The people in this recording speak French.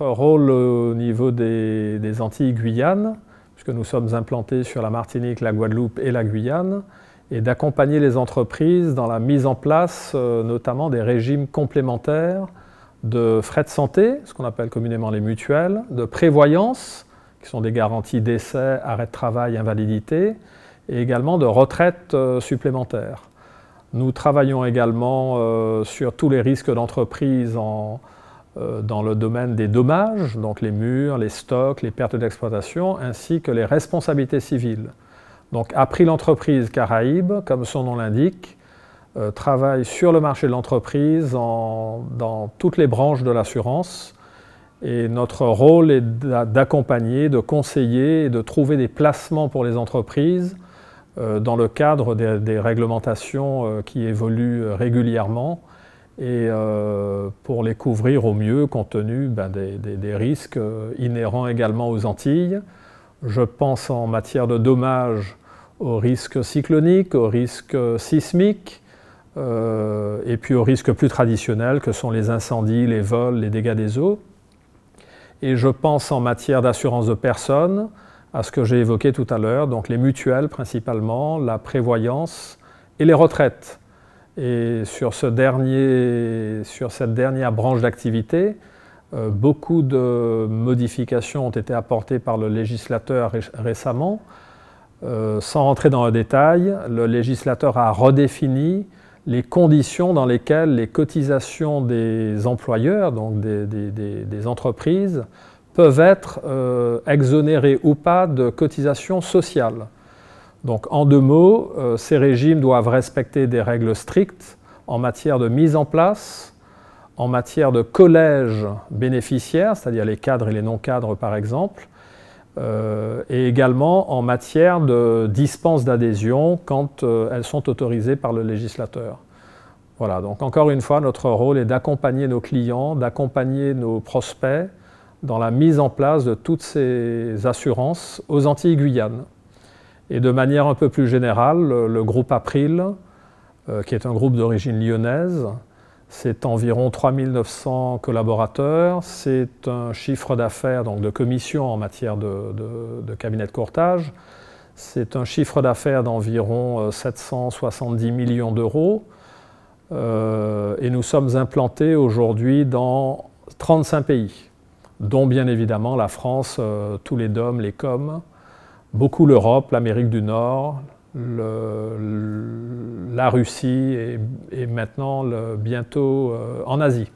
Notre rôle au niveau des Antilles-Guyane, puisque nous sommes implantés sur la Martinique, la Guadeloupe et la Guyane, est d'accompagner les entreprises dans la mise en place notamment des régimes complémentaires de frais de santé, ce qu'on appelle communément les mutuelles, de prévoyance, qui sont des garanties décès, arrêt de travail, invalidité, et également de retraite supplémentaire. Nous travaillons également sur tous les risques d'entreprise dans le domaine des dommages, donc les murs, les stocks, les pertes d'exploitation, ainsi que les responsabilités civiles. Donc April Entreprise Caraïbes, comme son nom l'indique, travaille sur le marché de l'entreprise dans toutes les branches de l'assurance. Et notre rôle est d'accompagner, de conseiller et de trouver des placements pour les entreprises dans le cadre des réglementations qui évoluent régulièrement et pour les couvrir au mieux compte tenu des risques inhérents également aux Antilles. Je pense en matière de dommages aux risques cycloniques, aux risques sismiques et puis aux risques plus traditionnels que sont les incendies, les vols, les dégâts des eaux. Et je pense en matière d'assurance de personnes à ce que j'ai évoqué tout à l'heure, donc les mutuelles principalement, la prévoyance et les retraites. Et sur cette dernière branche d'activité, beaucoup de modifications ont été apportées par le législateur récemment. Sans rentrer dans le détail, le législateur a redéfini les conditions dans lesquelles les cotisations des employeurs, donc des entreprises, peuvent être exonérées ou pas de cotisations sociales. Donc en deux mots, ces régimes doivent respecter des règles strictes en matière de mise en place, en matière de collège bénéficiaire, c'est-à-dire les cadres et les non-cadres par exemple, et également en matière de dispense d'adhésion quand elles sont autorisées par le législateur. Voilà, donc encore une fois, notre rôle est d'accompagner nos clients, d'accompagner nos prospects dans la mise en place de toutes ces assurances aux Antilles-Guyane. Et de manière un peu plus générale, le groupe April, qui est un groupe d'origine lyonnaise, c'est environ 3900 collaborateurs, c'est un chiffre d'affaires, donc de commission en matière de cabinet de courtage, c'est un chiffre d'affaires d'environ 770 millions d'euros et nous sommes implantés aujourd'hui dans 35 pays, dont bien évidemment la France, tous les DOM, les COM, beaucoup l'Europe, l'Amérique du Nord, la Russie et maintenant bientôt en Asie.